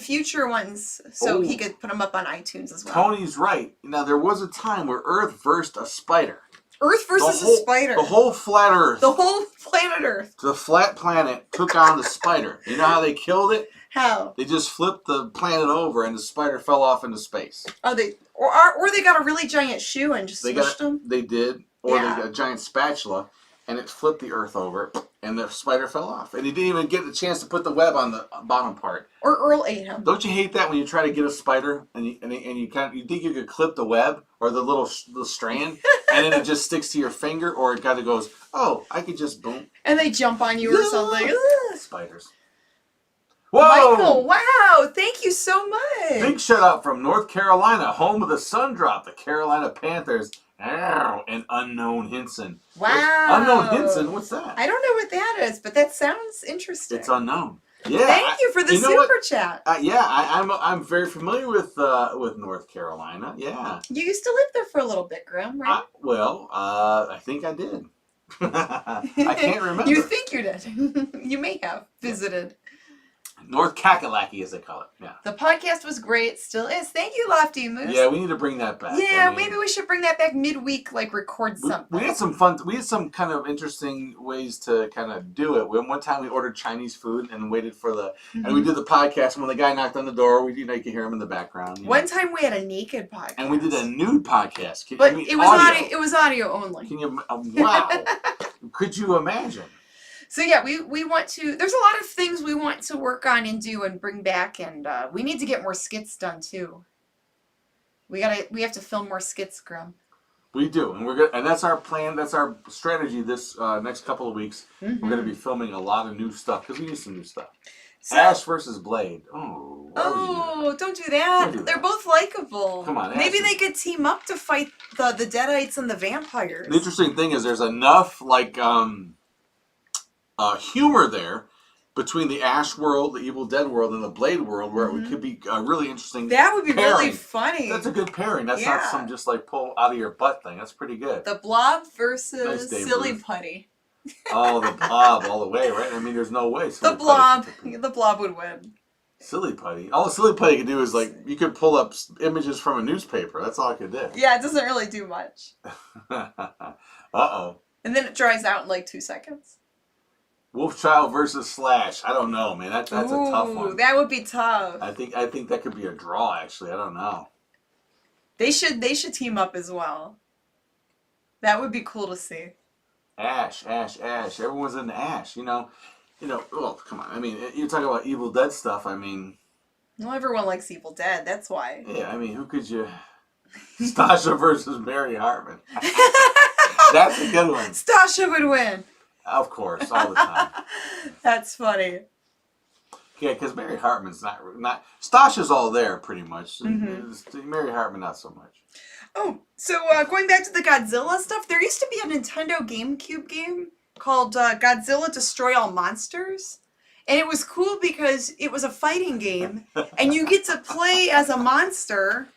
future ones so he could put them up on iTunes as well. Tony's right. Now, there was a time where Earth versed a spider. Earth versus a spider. The whole flat Earth. The whole planet Earth. The flat planet took on the spider. You know how they killed it? How? They just flipped the planet over and the spider fell off into space. Oh, or they got a really giant shoe and just smushed them? They did. Or they got a giant spatula and it flipped the Earth over and the spider fell off. And he didn't even get the chance to put the web on the bottom part. Or Earl ate him. Don't you hate that when you try to get a spider and you think you could clip the web or the little strand and then it just sticks to your finger, or it kind of goes, oh, I could just boom. And they jump on you or something. Spiders. Whoa! Michael, wow, thank you so much. Big shout out from North Carolina, home of the Sun Drop, the Carolina Panthers, and Unknown Hinson. Wow. Unknown Hinson, what's that? I don't know what that is, but that sounds interesting. It's unknown. Yeah. Thank you for the super chat. I'm very familiar with North Carolina. Yeah. You used to live there for a little bit, Grim, right? I think I did. I can't remember. You think you did. You may have visited. North Kakalaki, as they call it. Yeah. The podcast was great. Still is. Thank you, Lofty Moose. Yeah, we need to bring that back. Yeah, maybe we should bring that back midweek, like record something. We had some fun. We had some kind of interesting ways to kind of do it. One time we ordered Chinese food and waited for the, and we did the podcast. And when the guy knocked on the door, you could hear him in the background. One time we had a naked podcast, and we did a nude podcast. But it was audio. It was audio only. Can you? Wow! Could you imagine? So yeah, we want to. There's a lot of things we want to work on and do and bring back, and we need to get more skits done too. We have to film more skits, Grim. We do, and we're good. And that's our plan. That's our strategy. This next couple of weeks, we're going to be filming a lot of new stuff because we need some new stuff. So, Ash versus Blade. Oh, don't do that. They're both likable. Come on, maybe they could team up to fight the Deadites and the vampires. The interesting thing is, there's enough humor there between the Ash world, the Evil Dead world, and the Blade world, where it could be a really interesting. That would be pairing. really funny. That's a good pairing. That's not some just pull out of your butt thing. That's pretty good. The Blob versus Silly Putty. Oh, the Blob all the way, right? I mean, there's no way. The Blob would win. Silly Putty. All the Silly Putty could do is you could pull up images from a newspaper. That's all I could do. Yeah, it doesn't really do much. Uh-oh. And then it dries out in 2 seconds. Wolfchild versus Slash. I don't know, man. That's a tough one. That would be tough. I think that could be a draw. Actually, I don't know. They should team up as well. That would be cool to see. Ash. Everyone's into Ash. Well, come on. I mean, you're talking about Evil Dead stuff. I mean, well, everyone likes Evil Dead. That's why. Yeah, I mean, who could you? Stasha versus Mary Hartman. That's a good one. Stasha would win. Of course, all the time. That's funny. Yeah, because Mary Hartman's not. Stasha's all there pretty much. Mary Hartman not so much. Oh, so going back to the Godzilla stuff, there used to be a Nintendo GameCube game called Godzilla Destroy All Monsters. And it was cool because it was a fighting game, and you get to play as a monster,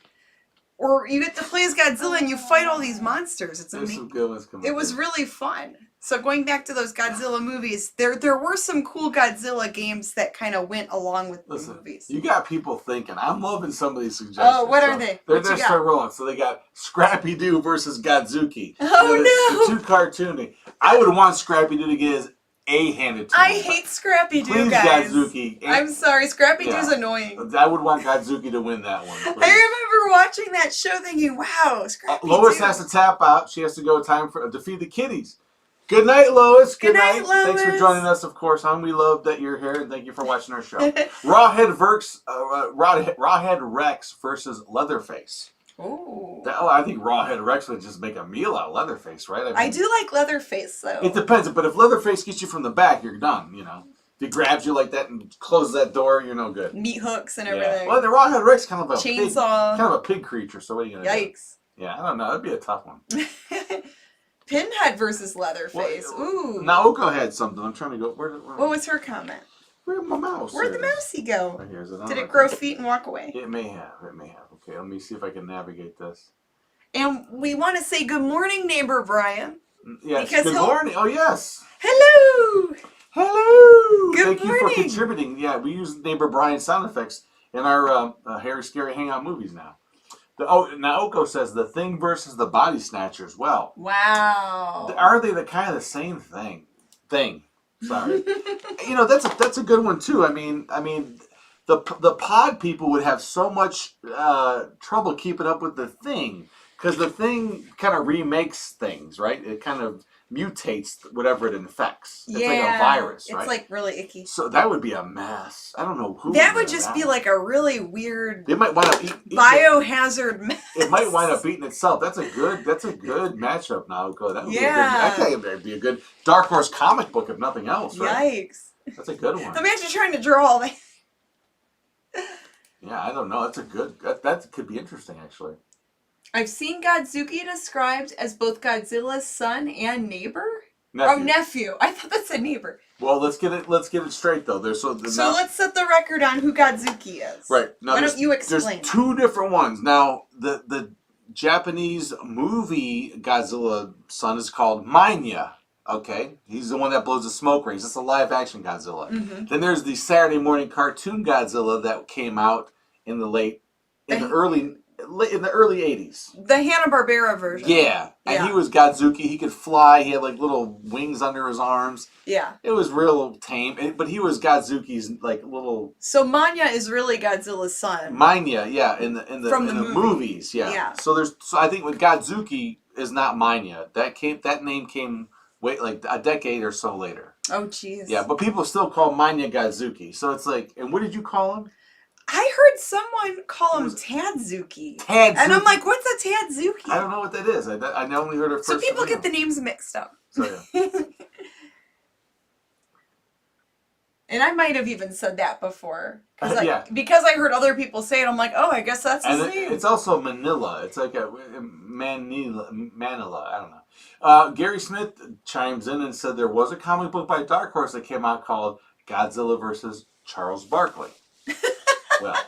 or you get to play as Godzilla, and you fight all these monsters. It's amazing. Some good ones coming. It was really fun. So going back to those Godzilla movies, there were some cool Godzilla games that kind of went along with the movies. You got people thinking. I'm loving some of these suggestions. Oh, what are they? They're start rolling. So they got Scrappy Doo versus Godzuki. Oh, no. Too cartoony. I would want Scrappy Doo to get his A handed to him. I hate Scrappy Doo, guys. Godzuki. I'm sorry. Scrappy Doo's annoying. I would want Godzuki to win that one. Please. I remember watching that show thinking, wow, Scrappy Lois Doo. has to tap out. She has to go defeat the kitties. Good night, Lois. Good night, Lois. Thanks for joining us, of course, hon. We love that you're here, and thank you for watching our show. Rawhead Rex versus Leatherface. Ooh. I think Rawhead Rex would just make a meal out of Leatherface, right? I do like Leatherface, though. It depends, but if Leatherface gets you from the back, you're done, If he grabs you like that and closes that door, you're no good. Meat hooks and everything. Well, the Rawhead Rex is kind of a chainsaw. Kind of a pig creature, so what are you going to do? Yikes. Yeah, I don't know. That'd be a tough one. Pinhead versus Leatherface. Ooh. Naoko had something. I'm trying to go. Where what was her comment? Where'd my mouse? Where'd the mousey go? Right, here's it. Did it grow feet and walk away? It may have. Okay, let me see if I can navigate this. And we want to say good morning, neighbor Brian. Yes. Good morning. Oh, yes. Hello. Hello. Good Thank you for contributing. Yeah, we use neighbor Brian sound effects in our Hairy Scary Hangout movies now. Naoko says The Thing versus the Body Snatchers. Well, wow. Are they the kind of the same thing? Sorry. That's a good one too. I mean, the pod people would have so much trouble keeping up with The Thing because The Thing kind of remakes things, right? It kind of mutates whatever it infects. It's like a virus, right? It's like really icky. So that would be a mess. I don't know who. That would just be like a really weird. They might wind up biohazard mess. It might wind up eating itself. That's a good matchup, Naoko. That would be a good Dark Horse comic book if nothing else, right? Yikes. That's a good one. Imagine trying to draw all that. Yeah, I don't know. That's a good. That could be interesting, actually. I've seen Godzuki described as both Godzilla's son and neighbor. Nephew. I thought that said neighbor. Well, let's get it straight though. Let's set the record on who Godzuki is. Right. Now, why don't you explain? There's two different ones. Now, the Japanese movie Godzilla son is called Manya. Okay, he's the one that blows the smoke rings. That's a live action Godzilla. Mm-hmm. Then there's the Saturday morning cartoon Godzilla that came out in the early 80s. The Hanna-Barbera version. Yeah, and he was Godzuki. He could fly. He had like little wings under his arms. Yeah. It was real tame, but he was Godzuki's like little. So Manya is really Godzilla's son. Manya, yeah, in the movies, yeah. Yeah. So I think with Godzuki is not Manya. That name came like a decade or so later. Oh jeez. Yeah, but people still call Manya Godzuki. So it's like, and what did you call him? I heard someone call him Tadzuki. Tadzuki. And I'm like, what's a Tadzuki? I don't know what that is. I only heard it first. So people get the names mixed up. So yeah. And I might have even said that before. Yeah. Because I heard other people say it, I'm like, oh, I guess that's the same. It's also Manila. It's like a Manila. I don't know. Gary Smith chimes in and said there was a comic book by Dark Horse that came out called Godzilla versus Charles Barkley. Well,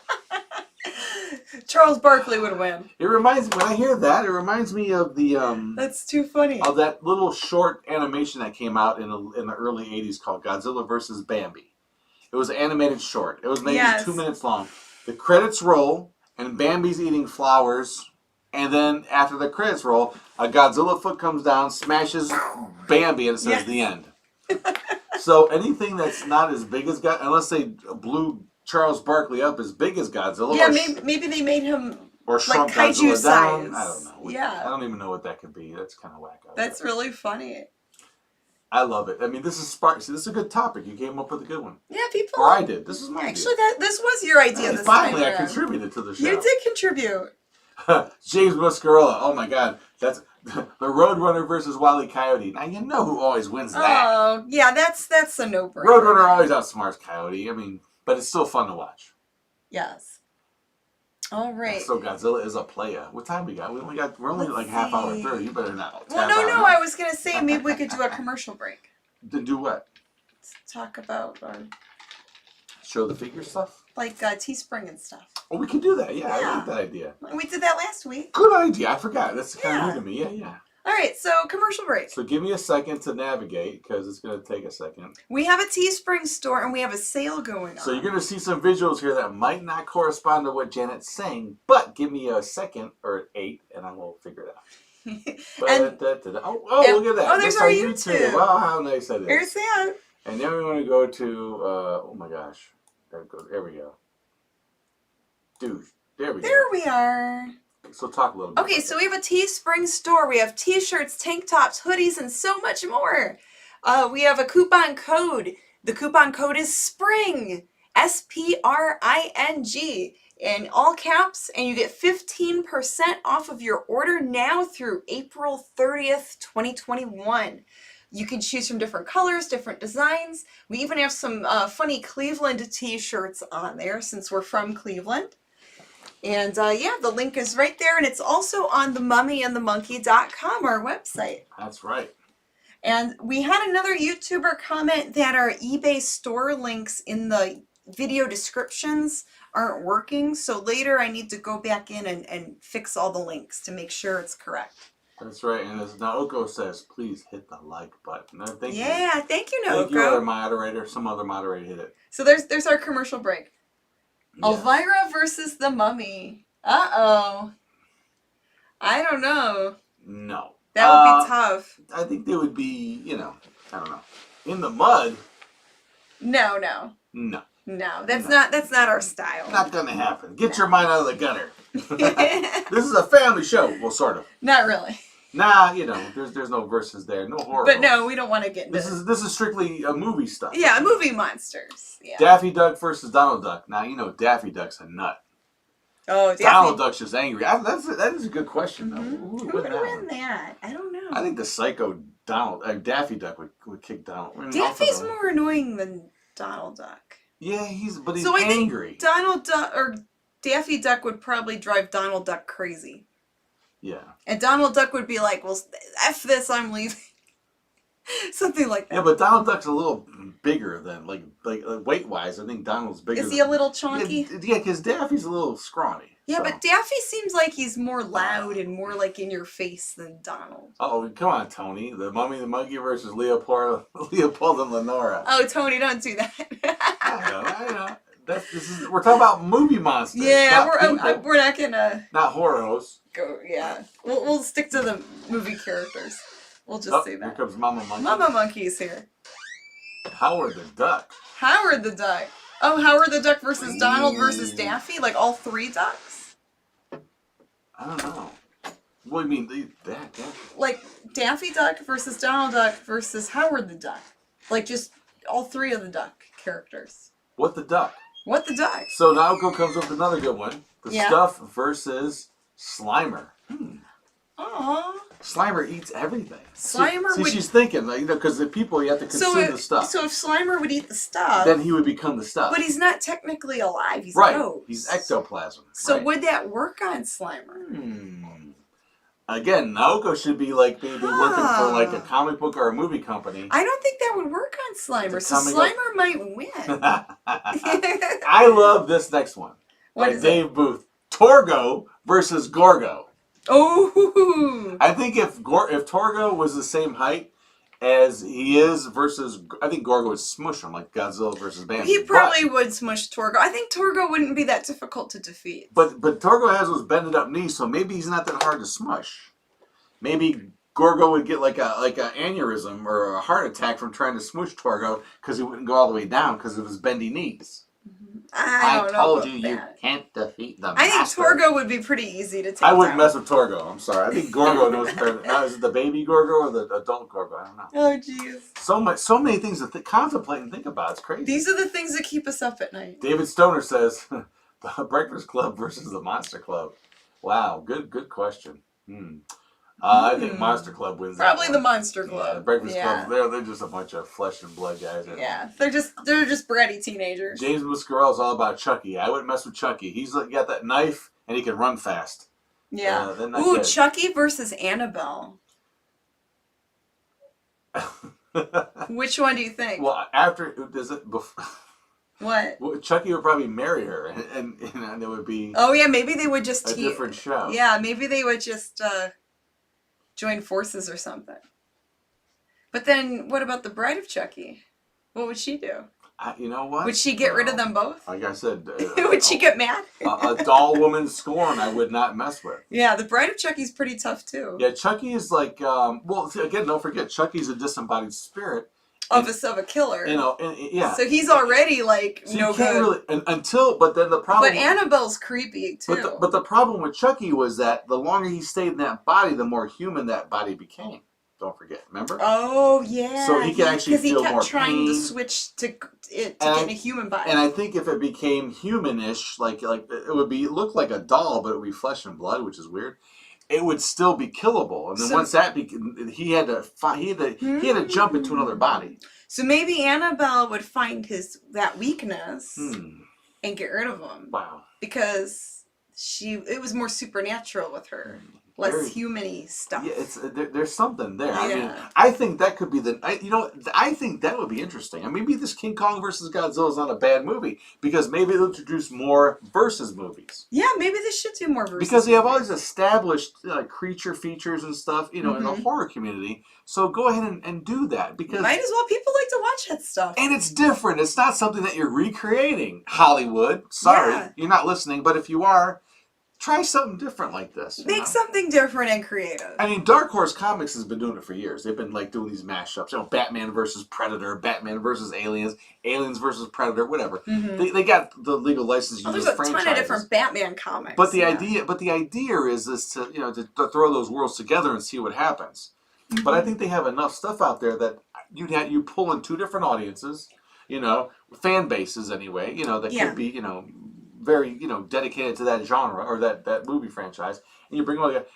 Charles Barkley would win. It reminds me, when I hear that, it reminds me of the That's too funny. of that little short animation that came out in the early 80s called Godzilla versus Bambi. It was an animated short. It was maybe 2 minutes long. The credits roll and Bambi's eating flowers, and then after the credits roll, a Godzilla foot comes down, smashes Bambi, and it says the end. So anything that's not as big as unless they blew Charles Barkley up as big as Godzilla. Yeah, maybe they made him or shrunk like kaiju Godzilla down. size. I don't know. Yeah. I don't even know what that could be. That's kind of wacko. That's really funny. I love it. I mean, this is spark. See, this is a good topic. You came up with a good one. Yeah, people. Or I did. This is my Actually, idea. this was your idea. Hey, this finally, time I around. contributed to the show. You did contribute. James Muscarella. Oh my God, that's the Roadrunner versus Wile E. Coyote. Now you know who always wins that. Oh, yeah, that's a no-brainer. Roadrunner always outsmarts Coyote. I mean, but it's still fun to watch. Yes. All right. So Godzilla is a playa. What time we got? We're only like half hour through. You better not. Well, no. I was gonna say maybe we could do a commercial break. To do what? Let's talk about Show the figure stuff. like Teespring and stuff. Oh, we can do that. Yeah, I Yeah. like that idea. We did that last week. Good idea. I forgot. That's kind of new to me. Yeah. All right. So commercial break. So give me a second to navigate because it's going to take a second. We have a Teespring store and we have a sale going on. So you're going to see some visuals here that might not correspond to what Janet's saying, but give me a second or 8 and I will figure it out. And- look at that. Oh, there's That's our on YouTube. Wow, how nice that is. Here's that. And then we want to go to, oh my gosh. There we go. Dude, there we go. There we are. So talk a little bit. Okay, so we have a Teespring store. We have t-shirts, tank tops, hoodies, and so much more. We have a coupon code. The coupon code is SPRING. SPRING. In all caps, and you get 15% off of your order now through April 30th, 2021. You can choose from different colors, different designs. We even have some funny Cleveland t-shirts on there since we're from Cleveland. And yeah, the link is right there, and it's also on the MummyAndMonkey.com, our website. That's right. And we had another YouTuber comment that our eBay store links in the video descriptions aren't working, so later I need to go back in and fix all the links to make sure it's correct. That's right, and as Naoko says, please hit the like button. Thank you. Thank you, Naoko. Thank you, other moderator. Some other moderator hit it. So there's our commercial break. Yeah. Elvira versus the Mummy. Uh-oh. I don't know. No. That would be tough. I think they would be, I don't know. In the mud? No. No. No, that's not our style. Not gonna happen. Get your mind out of the gutter. This is a family show. Well, sort of. Not really. Nah, there's no verses there. No horror. But no, we don't want to get into This is strictly a movie stuff. Yeah, movie monsters. Yeah. Daffy Duck versus Donald Duck. Now, Daffy Duck's a nut. Oh, Daffy. Donald Duck's just angry. That is a good question, though. Mm-hmm. Who Who would would win win that one? that? I don't know. I think the psycho Daffy Duck would kick Donald. Daffy's more annoying than Donald Duck. Yeah, he's So I angry. think Donald Duck or Daffy Duck would probably drive Donald Duck crazy. Yeah. And Donald Duck would be like, well, F this, I'm leaving. Something like that. Yeah, but Donald Duck's a little bigger than, like weight-wise. I think Donald's bigger. Is he a little chunky? Yeah, because Daffy's a little scrawny. Yeah, So. but Daffy seems like he's more loud and more like in your face than Donald. Oh, come on, Tony. The Mummy and the Monkey versus Leopold and Lenora. Oh, Tony, don't do that. I know. We're talking about movie monsters. Yeah, not we're not gonna not horrors. go. Yeah, we'll stick to the movie characters. We'll just say that. Here comes Mama Monkey. Mama Monkey's here. Howard the Duck. Howard the Duck. Oh, Howard the Duck versus Donald versus Daffy? Like all three ducks? I don't know. What do you mean? Daffy? Like Daffy Duck versus Donald Duck versus Howard the Duck. Like just all three of the duck characters. What the Duck? What the Duck? So now comes up with another good one. The Stuff versus Slimer. Aww. Slimer eats everything. Slimer would... she's thinking, like, because the people, you have to consume the stuff. So if Slimer would eat the stuff... Then he would become the stuff. But he's not technically alive. He's right. a ghost. He's ectoplasm. So right. would that work on Slimer? Again, Naoko should be like maybe working for like a comic book or a movie company. I don't think that would work on Slimer. So Slimer might win. I love this next one. What by is Dave Booth. Torgo versus Gorgo. Oh. I think if Torgo was the same height as he is versus, I think Gorgo would smush him like Godzilla versus Bambi. He probably would smush Torgo. I think Torgo wouldn't be that difficult to defeat. But Torgo has those bended up knees, so maybe he's not that hard to smush. Maybe Gorgo would get like a aneurysm or a heart attack from trying to smush Torgo because he wouldn't go all the way down because of his bendy knees. I don't know. I told you can't defeat the I think master. Torgo would be pretty easy to take I wouldn't down. mess with Torgo. I'm sorry. I think Gorgo knows better. Now, is it the baby Gorgo or the adult Gorgo? I don't know. Oh, jeez. So many things to contemplate and think about. It's crazy. These are the things that keep us up at night. David Stoner says, the Breakfast Club versus the Monster Club. Wow, good question. I think Monster Club wins. Probably the Monster Club. Yeah, the Breakfast Club. They're just a bunch of flesh and blood guys. Yeah, they're just bratty teenagers. James Muscarell's all about Chucky. I wouldn't mess with Chucky. He's got that knife and he can run fast. Yeah. Ooh, Chucky versus Annabelle. Which one do you think? Well, after does it? What? Well, Chucky would probably marry her, and it would be. Oh yeah, maybe they would just a different show. Yeah, maybe they would just join forces or something. But then, what about the Bride of Chucky? What would she do? You know what? Would she get rid of them both? Like I said, would she get mad? A doll woman scorn I would not mess with. Yeah, the Bride of Chucky's pretty tough too. Yeah, Chucky is like, well, again, don't forget, Chucky's a disembodied spirit. Of a killer. You know, yeah. So he's already like so no you can't good. Really, but then the problem. But Annabelle's creepy too. But the problem with Chucky was that the longer he stayed in that body, the more human that body became. Don't forget, remember? Oh yeah. So he can actually feel more pain. Because he kept trying to switch to get in a human body. And I think if it became humanish, like it would look like a doll, but it would be flesh and blood, which is weird. It would still be killable, and then once that he had to jump into another body. So maybe Annabelle would find that weakness and get rid of him. Wow. Because it was more supernatural with her. Less human-y stuff. Yeah, there's something there. Yeah. I mean, I think that could be I think that would be interesting. I mean, maybe this King Kong versus Godzilla is not a bad movie because maybe they'll introduce more versus movies. Yeah, maybe they should do more versus. Because they have all these established creature features and stuff, in the horror community. So go ahead and do that because might as well. People like to watch that stuff, and it's different. It's not something that you're recreating. Hollywood, sorry, you're not listening. But if you are. Try something different like this. Make something different and creative. I mean, Dark Horse Comics has been doing it for years. They've been doing these mashups. Batman versus Predator, Batman versus Aliens, Aliens versus Predator, whatever. They got the legal license to use there's a franchises. ton of different Batman comics. But the idea is to throw those worlds together and see what happens. But I think they have enough stuff out there that you pull in two different audiences, fan bases anyway. That could be very dedicated to that genre or that movie franchise, and you bring all the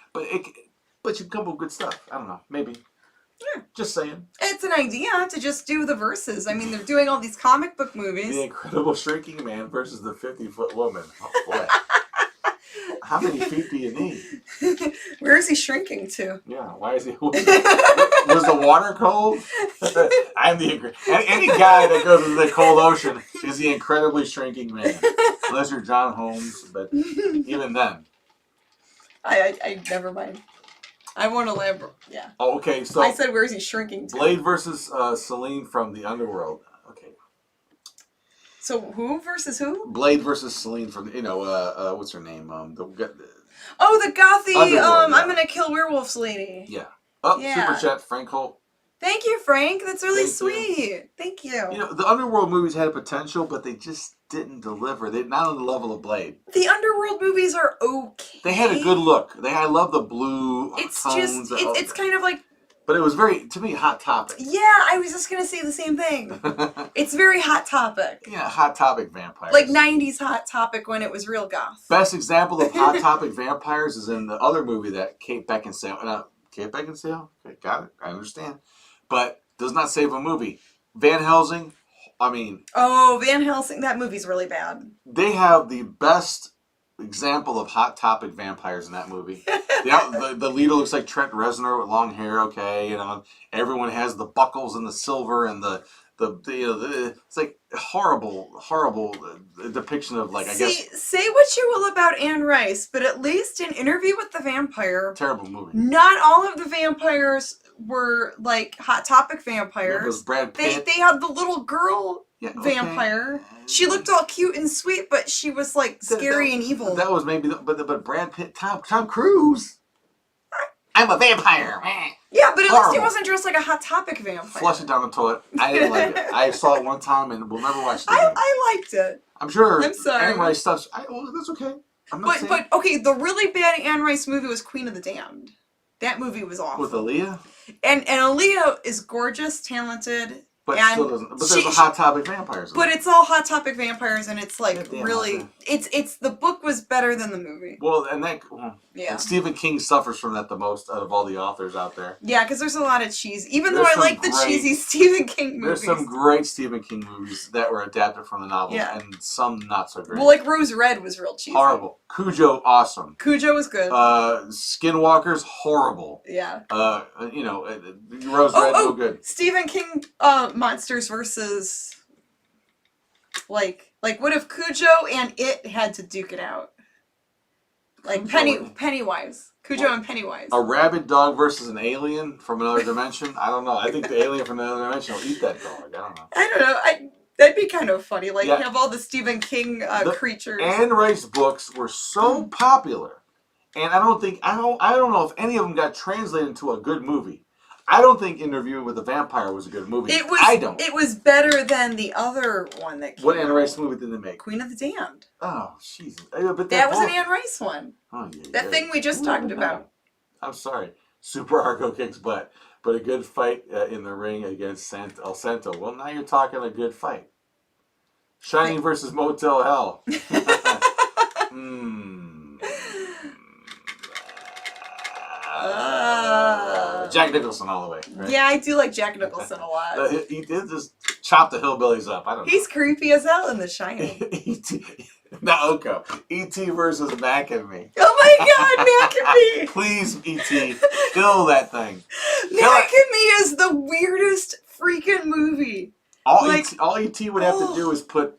but you come up with good stuff. I don't know, maybe. Yeah, just saying. It's an idea to just do the verses. I mean, they're doing all these comic book movies. The Incredible Shrinking Man versus the 50-Foot Woman. Oh boy. How many feet do you need? Where is he shrinking to? Yeah, why is he? Was the water cold? I'm the any guy that goes to the cold ocean is the incredibly shrinking man, unless you're John Holmes. But even then, I never mind. I want to live. Yeah. oh, okay. So I said, where is he shrinking to? Blade versus Celine from the Underworld. Okay. So who versus who? Blade versus Celine from what's her name? Oh, the gothy. Underworld, yeah. I'm gonna kill werewolves lady. Yeah. Oh, Yeah. Super Chat, Frank Holt. Thank you, Frank. That's really Thank you. sweet. Thank you. You know, the Underworld movies had potential, but they just didn't deliver. They're not on the level of Blade. The Underworld movies are okay. They had a good look. I love the blue It's tones. just, it's kind of like. But it was very, to me, Hot Topic. Yeah, I was just gonna say the same thing. It's very Hot Topic. Yeah, Hot Topic vampires. Like 90s Hot Topic when it was real goth. Best example of Hot Topic vampires is in the other movie that Kate Beckinsale. Kate Beckinsale? Okay, got it. I understand. But does not save a movie. Van Helsing, I mean. Oh, Van Helsing. That movie's really bad. They have the best example of Hot Topic vampires in that movie. The leader looks like Trent Reznor with long hair. Okay, everyone has the buckles and the silver and the it's like horrible depiction of I guess. Say what you will about Anne Rice, but at least in Interview with the Vampire, Terrible movie. not all of the vampires were like Hot Topic vampires. It was Brad Pitt. They had the little girl vampire. Okay. She looked all cute and sweet, but she was like scary and evil. That was maybe, but Brad Pitt, Tom Cruise. I'm a vampire. Yeah, but at least he Horrible. wasn't dressed like a Hot Topic vampire. Flush it down the toilet. I didn't like it. I saw it one time and we'll never watch it again. I liked it. I'm sure. I'm sorry. Anne Rice stuff. That's okay. I'm not saying. But okay, the really bad Anne Rice movie was Queen of the Damned. That movie was awful. With Aaliyah? And Aaliyah is gorgeous, talented. But and still doesn't. But there's a Hot Topic vampires. But it's all Hot Topic vampires, and it's like Yeah, really, okay. it's the book was better than the movie. Well, Yeah. and Stephen King suffers from that the most out of all the authors out there. Yeah, because there's a lot of cheese. Even There's though I some like the great- cheesy Stephen King movies. There's some great Stephen King movies that were adapted from the novels, Yeah. and some not so great. Well, like Rose Red was real cheesy. Horrible. Cujo, awesome. Cujo was good. Skinwalker's horrible. Yeah. Rose Red, no good. Stephen King monsters versus like what if Cujo and It had to duke it out? Like Pennywise. Cujo and Pennywise. A rabid dog versus an alien from another dimension? I don't know. I think the alien from another dimension will eat that dog. I don't know. I don't know. That'd be kind of funny. Like Yeah. have all the Stephen King creatures. Anne Rice books were so popular, and I don't know if any of them got translated into a good movie. I don't think Interview with the Vampire was a good movie. It was better than the other one that came What Anne out. Rice movie did they make? Queen of the Damned. Oh, Jesus. But That was an Anne Rice one. Oh, yeah, That thing we just talked about. I'm sorry. Super Argo kicks butt, but a good fight in the ring against El Santo. Well, now you're talking a good fight. Shining versus Motel Hell. Jack Nicholson all the way. Right? Yeah, I do like Jack Nicholson a lot. He did just chop the hillbillies up. I don't know. He's creepy as hell in The Shining. E.T. Not Oko. E.T. versus Mac and Me. Oh my God, Mac and Me! Please, E.T. Kill that thing. Mac and Me is the weirdest freaking movie. All E.T. would have to do is put,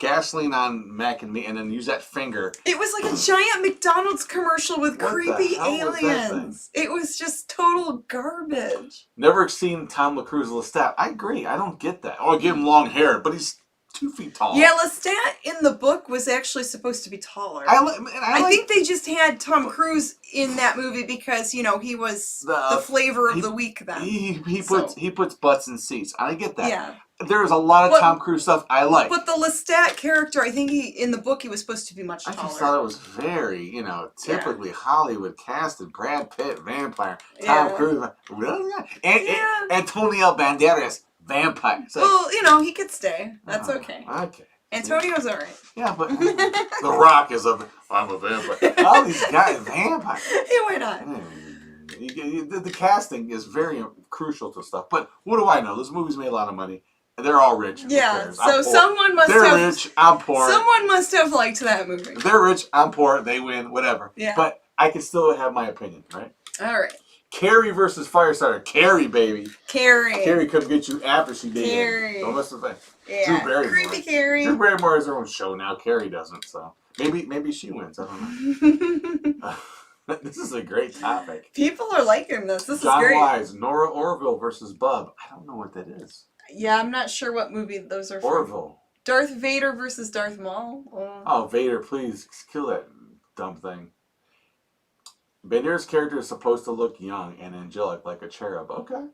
gasoline on Mac and Me and then use that finger. It was like a giant McDonald's commercial with What creepy the hell was that aliens. It was just total garbage. Never seen Tom Cruise Lestat. I agree. I don't get that. Oh, I give him long hair, but he's 2 feet tall. Yeah, Lestat in the book was actually supposed to be taller. I think they just had Tom Cruise in that movie because, he was the flavor of the week then. He puts butts in seats. I get that. Yeah. There's a lot of Tom Cruise stuff I like. But the Lestat character, I think in the book he was supposed to be much I taller. just thought it was very, typically Hollywood casted. Brad Pitt, vampire. Tom Cruise, really? Antonio Banderas, vampire. So, well, he could stay. That's okay. Okay. Antonio's alright. Yeah, but The Rock is I'm a vampire. All these guys, vampire. Yeah, why not? The casting is very crucial to stuff. But what do I know? Those movies made a lot of money. They're all rich. Who Yeah, cares? so someone must They're have... rich, I'm poor. Someone must have liked that movie. They're rich, I'm poor, they win, whatever. Yeah. But I can still have my opinion, right? All right. Carrie versus Firestarter. Carrie, baby. Carrie. Carrie could get you after she dated. Carrie. Don't mess with that. Yeah. Drew Barrymore. Creepy Carrie. Drew Barrymore has her own show now. Carrie doesn't, so maybe she wins. I don't know. This is a great topic. People are liking this. This John is great. Wise, Nora Orville versus Bub. I don't know what that is. Yeah, I'm not sure what movie those are from. Orville. Darth Vader versus Darth Maul. Oh, Vader, please kill that dumb thing. Vader's character is supposed to look young and angelic like a cherub. Okay.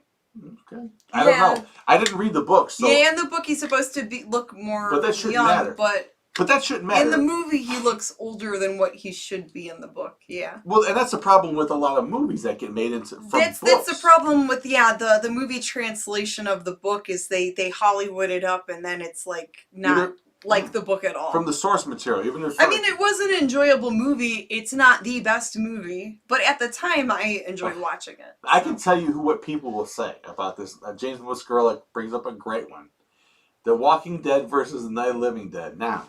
I don't know. I didn't read the book, so. Yeah, in the book he's supposed to look more but that shouldn't young, matter. But that shouldn't matter. In the movie, he looks older than what he should be in the book. Yeah. Well, and that's the problem with a lot of movies that get made into books. That's the problem with the movie translation of the book is they Hollywood it up and then it's like not like the book at all. From the source material, even if I mean, it was an enjoyable movie. It's not the best movie, but at the time, I enjoyed watching it. I can tell you what people will say about this. James Muscarella brings up a great one: The Walking Dead versus The Night of the Living Dead. Now.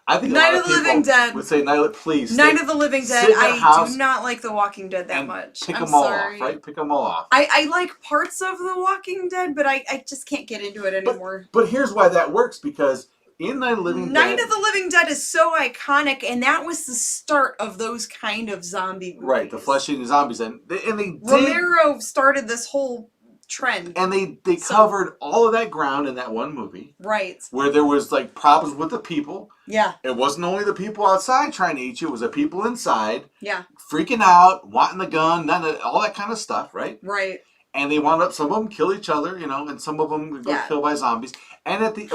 I think Night of the Living Dead would say Night of the Living Dead. I do not like The Walking Dead that much. Pick them all off, right? Pick them all off. I like parts of The Walking Dead, but I just can't get into it anymore. But here's why that works, because in Night of the Living Dead... Night of the Living Dead is so iconic, and that was the start of those kind of zombie movies. Right, the flesh-eating zombies. And they Romero started this whole trend. And they covered all of that ground in that one movie. Right. Where there was like problems with the people. Yeah. It wasn't only the people outside trying to eat you, it was the people inside. Yeah. Freaking out, wanting the gun, all that kind of stuff, right? Right. And they wound up, some of them kill each other, and some of them get killed by zombies. And at the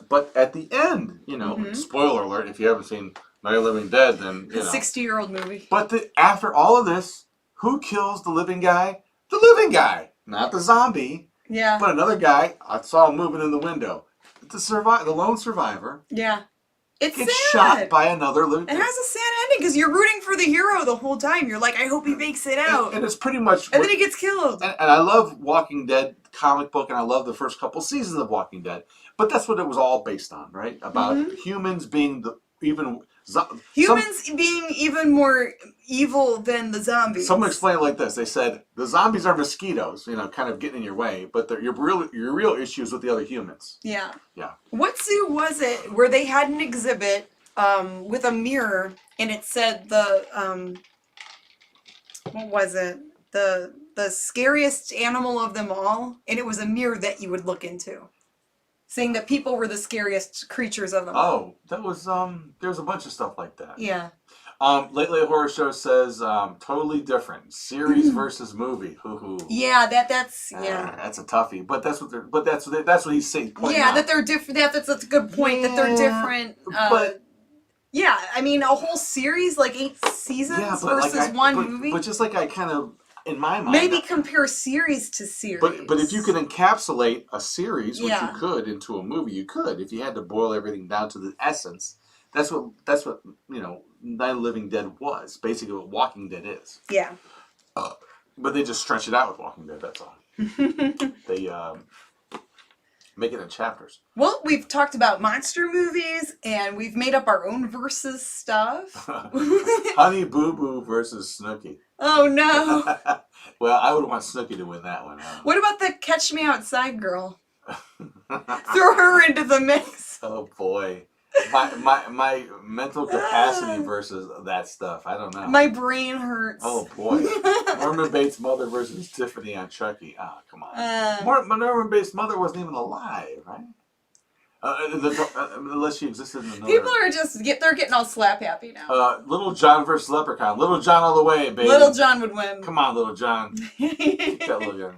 but at the end, spoiler alert, if you haven't seen Night of the Living Dead, then The 60-year-old movie. But after all of this, who kills the living guy? The living guy. Not the zombie. Yeah. But another guy, I saw him moving in the window. The lone survivor. Yeah. It's gets sad. shot by another living. It has a sad ending because you're rooting for the hero the whole time. You're like, I hope he makes it out. And it's pretty much. And then he gets killed. And I love Walking Dead comic book, and I love the first couple seasons of Walking Dead. But that's what it was all based on, right? About humans being humans being even more evil than the zombies. Someone explained it like this. They said the zombies are mosquitoes, kind of getting in your way, but your real issue is with the other humans. Yeah. Yeah. What zoo was it where they had an exhibit with a mirror and it said what was it? The scariest animal of them all, and it was a mirror that you would look into. Saying that people were the scariest creatures of them all. Oh, that was there was a bunch of stuff like that. Yeah. Late Late Horror Show says totally different series versus movie. Yeah, that's that's a toughie. But that's what he's saying. Yeah, that they're different. That's a good point. That they're different. But yeah, I mean a whole series like 8 seasons versus one movie. But just like I kind of. In my mind, maybe compare series to series. But if you could encapsulate a series, which you could, into a movie, you could. If you had to boil everything down to the essence, that's what Night of the Living Dead was. Basically, what Walking Dead is. Yeah. But they just stretch it out with Walking Dead. That's all. They make it in chapters. Well, we've talked about monster movies, and we've made up our own versus stuff. Honey Boo Boo versus Snooki. Oh, no. Well, I would want Snooki to win that one. What about the Catch Me Outside girl? Throw her into the mix. Oh, boy. My mental capacity versus that stuff. I don't know. My brain hurts. Oh, boy. Norman Bates' mother versus Tiffany on Chucky. Ah, come on. Norman Bates' mother wasn't even alive, right? Unless she existed in another. People are they're getting all slap happy now. Little John versus Leprechaun. Little John all the way, baby. Little John would win. Come on, Little John. Keep that little guy.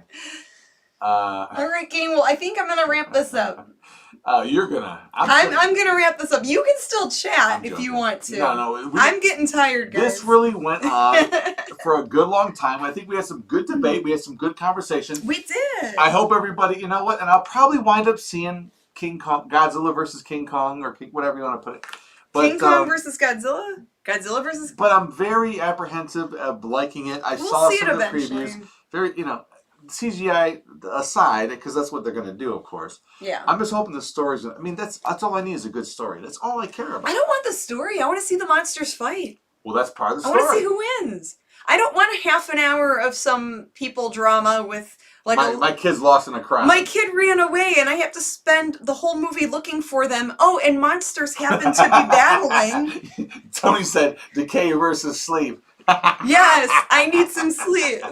All right, gang. Well, I think I'm gonna wrap this up. You're gonna. I'm gonna wrap this up. You can still chat if you want to. No. I'm getting tired, guys. This really went on for a good long time. I think we had some good debate. We had some good conversation. We did. I hope everybody, you know what? And I'll probably wind up seeing King Kong, Godzilla versus King Kong, or whatever you want to put it. But, King Kong versus Godzilla? Godzilla versus... But I'm very apprehensive of liking it. I saw some of the previews. Very, CGI aside, because that's what they're going to do, of course. Yeah. I'm just hoping the story's. I mean, that's all I need is a good story. That's all I care about. I don't want the story. I want to see the monsters fight. Well, that's part of the I story. want to see who wins. I don't want a half an hour of some people drama with like my kid's lost in a crowd. My kid ran away and I have to spend the whole movie looking for them. Oh, and monsters happen to be battling. Tony said, "Decay versus sleep." Yes, I need some sleep.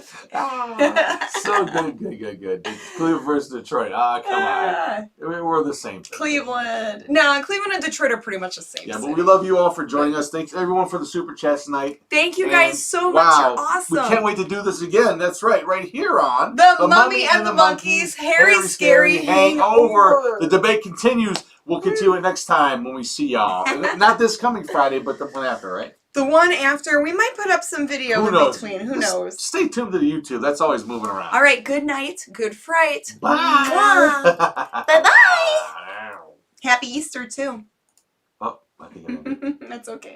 So good. Cleveland versus Detroit. Come on. We're the same thing. Cleveland. No, Cleveland and Detroit are pretty much the same. Yeah, but we love you all for joining us. Thanks everyone for the super chats tonight. Thank you guys so much. You're awesome. We can't wait to do this again. That's right here on The Mummy and the Monkeys Hairy Scary Hangover. The debate continues. We'll continue it next time when we see y'all. Not this coming Friday, but the one after, right? The one after. We might put up some video in between. Who knows? Stay tuned to the YouTube. That's always moving around. All right. Good night. Good fright. Bye. Bye-bye. Happy Easter, too. Oh, I think I did. That's okay.